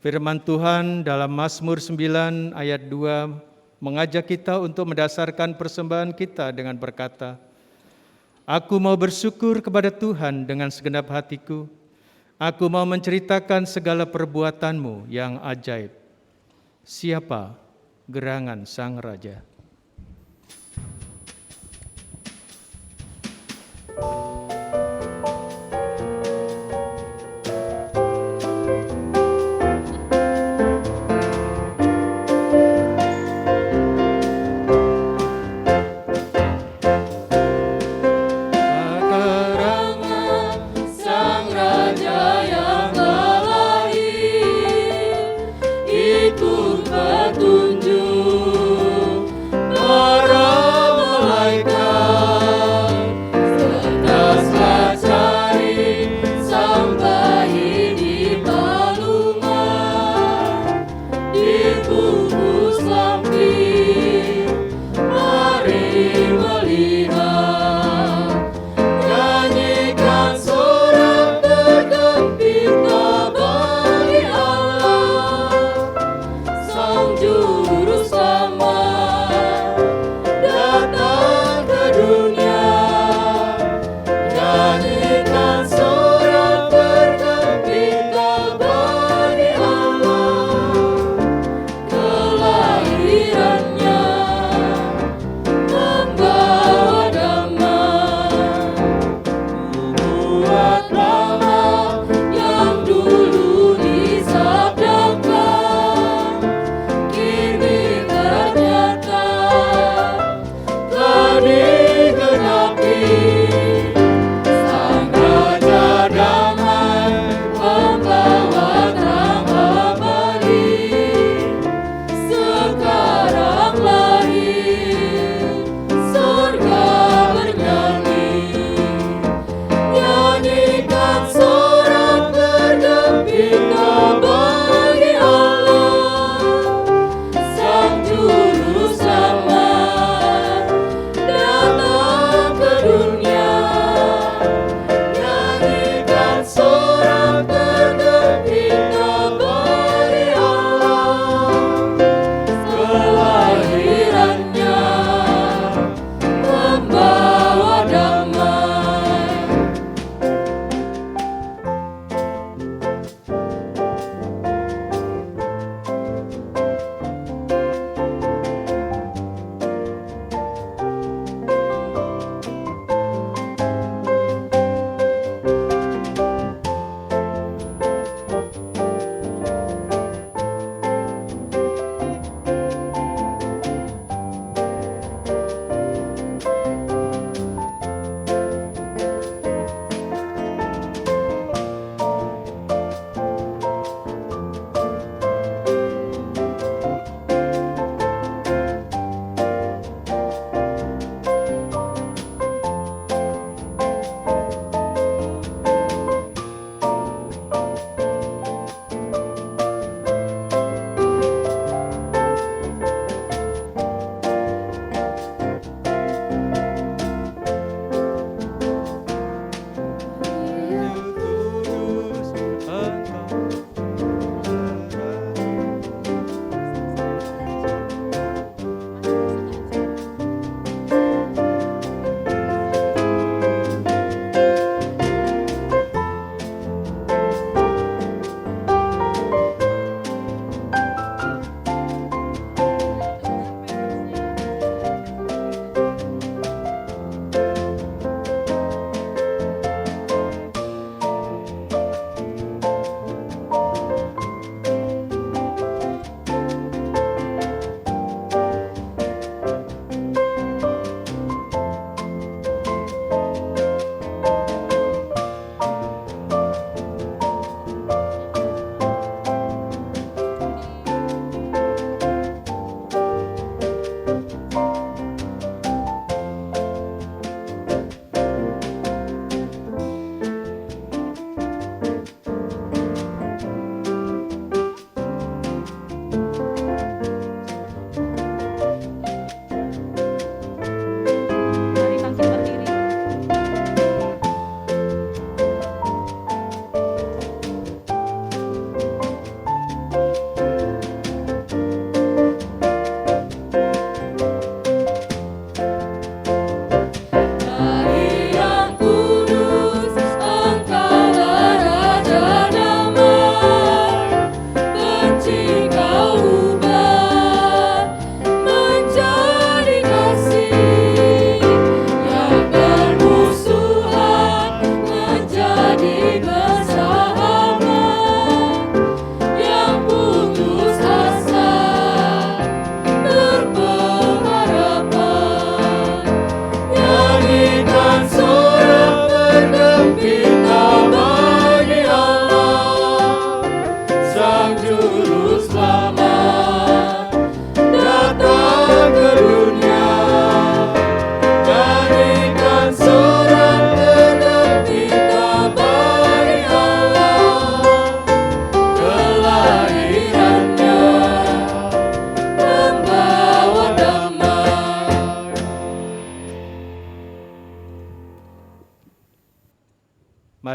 Firman Tuhan dalam Mazmur 9 ayat 2 mengajak kita untuk mendasarkan persembahan kita dengan berkata, "Aku mau bersyukur kepada Tuhan dengan segenap hatiku. Aku mau menceritakan segala perbuatan-Mu yang ajaib." Siapa gerangan Sang Raja?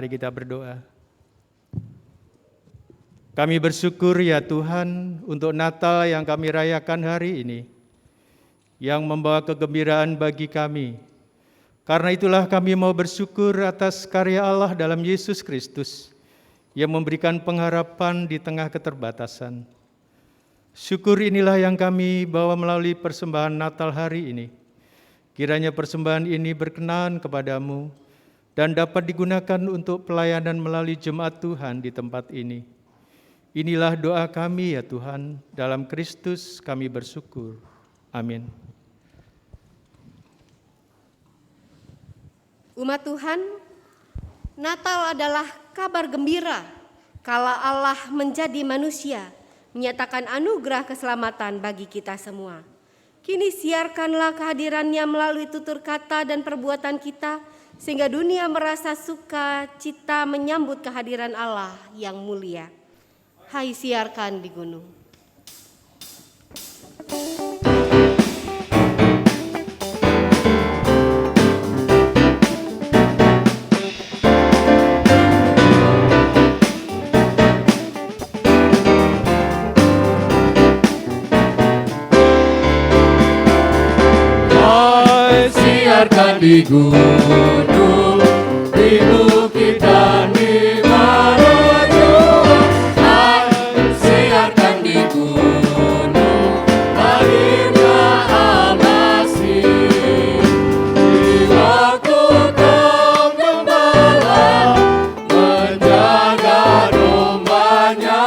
Mari kita berdoa. Kami bersyukur ya Tuhan untuk Natal yang kami rayakan hari ini, yang membawa kegembiraan bagi kami. Karena itulah kami mau bersyukur atas karya Allah dalam Yesus Kristus, yang memberikan pengharapan di tengah keterbatasan. Syukur inilah yang kami bawa melalui persembahan Natal hari ini. Kiranya persembahan ini berkenan kepadamu dan dapat digunakan untuk pelayanan melalui jemaat Tuhan di tempat ini. Inilah doa kami ya Tuhan, dalam Kristus kami bersyukur. Amin. Umat Tuhan, Natal adalah kabar gembira kala Allah menjadi manusia, menyatakan anugerah keselamatan bagi kita semua. Kini siarkanlah kehadirannya melalui tutur kata dan perbuatan kita, sehingga dunia merasa suka cita menyambut kehadiran Allah yang mulia. Hai siarkan di gunung. Hai siarkan di gunung, di bukit dan di mana jua. Hai siarkan di gunung, lahirnya Al-Masih. Di waktu kaum gembala menjaga dombanya,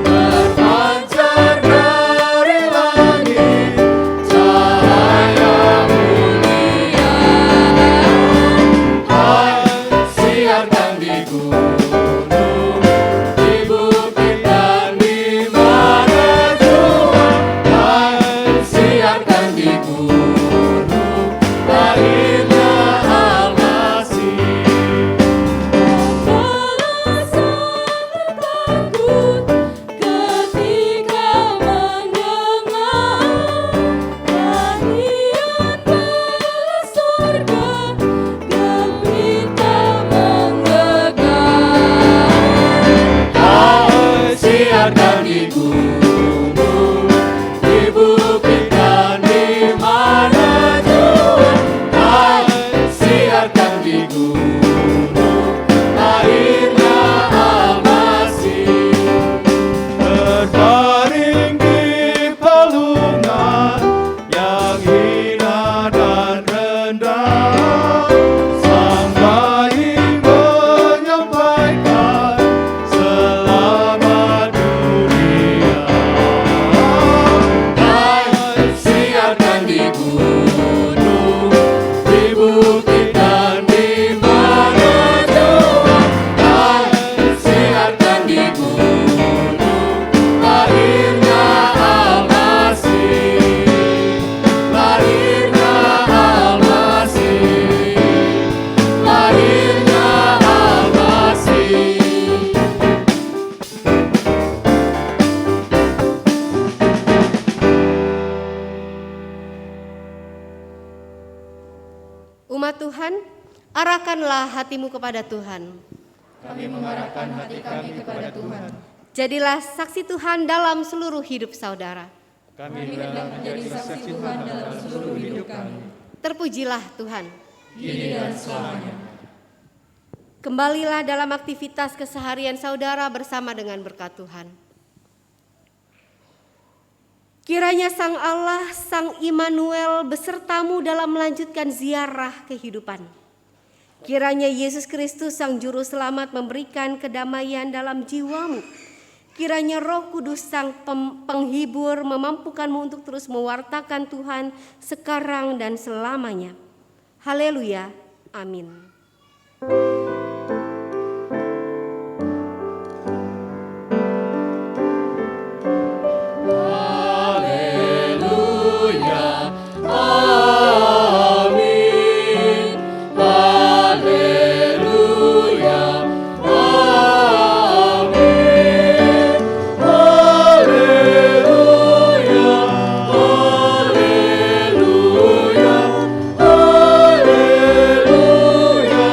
terpancar dari langit cahaya mulia. Hai siarkan di gunung, di bukit dan di mana jua. Hai siarkan di gunung, lahirnya Al-Masih. Apalah sangat takut ketika mendengar kehadiran bala surga, gembira menggelegar. Hai siarkan di gunung, di bukit dan di mana jua. Hai siarkan di gunung, lahirnya Al-Masih. Terbaring di palungan yang hina dan rendah, sang bayi menyampaikan selamat dunia. Hai siarkan di gunung, di bukit dan di mana jua. Hai siarkan di gunung, lahirnya Al-Masih. Lahirnya Al-Masih. Lahirnya Al-Masih. Umat Tuhan, arahkanlah hatimu kepada Tuhan. Kami mengarahkan hati kami kepada Tuhan. Jadilah saksi Tuhan dalam seluruh hidup saudara. Kami Kami hendak menjadi saksi Tuhan dalam seluruh hidup kami, Terpujilah Tuhan. kini dan selamanya. Kembalilah dalam aktivitas keseharian saudara bersama dengan berkat Tuhan. Kiranya Sang Allah, Sang Immanuel besertamu dalam melanjutkan ziarah kehidupan. Kiranya Yesus Kristus Sang Juru Selamat memberikan kedamaian dalam jiwamu. Kiranya Roh Kudus Sang Penghibur memampukanmu untuk terus mewartakan Tuhan sekarang dan selamanya. Haleluya. Amin. Haleluya. Amin. Haleluya. Amin. Haleluya. Haleluya. Haleluya.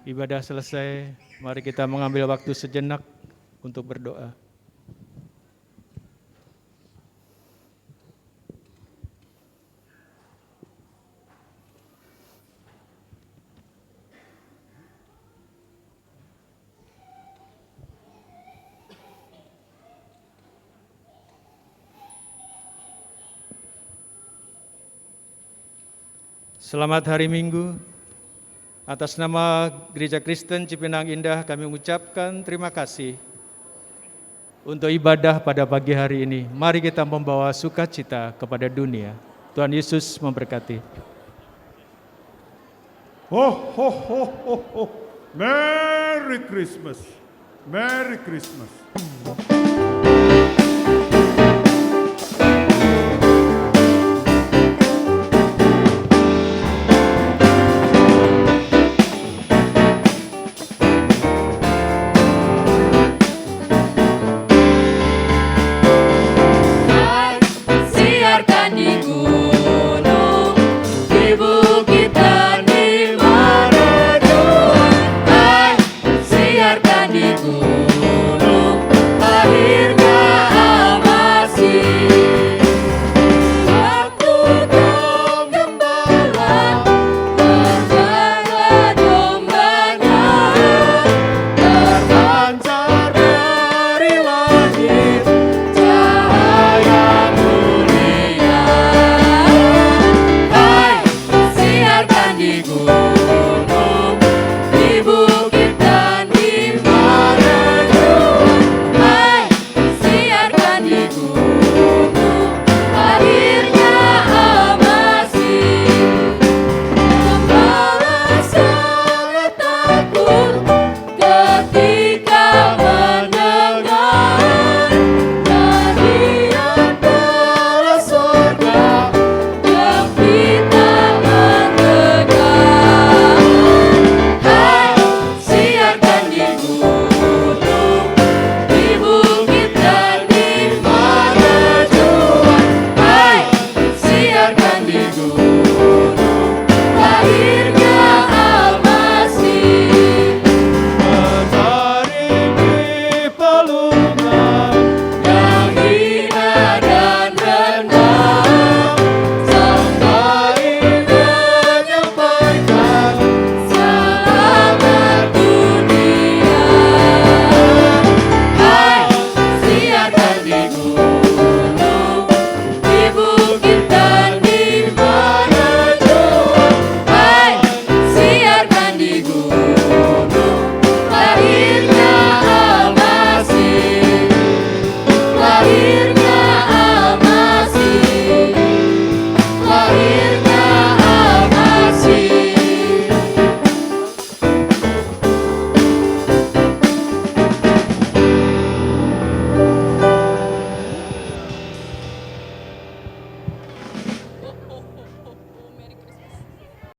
Ibadah selesai, mari kita mengambil waktu sejenak untuk berdoa. Selamat hari Minggu. Atas nama Gereja Kristen Cipinang Indah kami mengucapkan terima kasih untuk ibadah pada pagi hari ini. Mari kita membawa sukacita kepada dunia. Tuhan Yesus memberkati. Ho, ho, ho, ho, ho. Merry Christmas. Merry Christmas.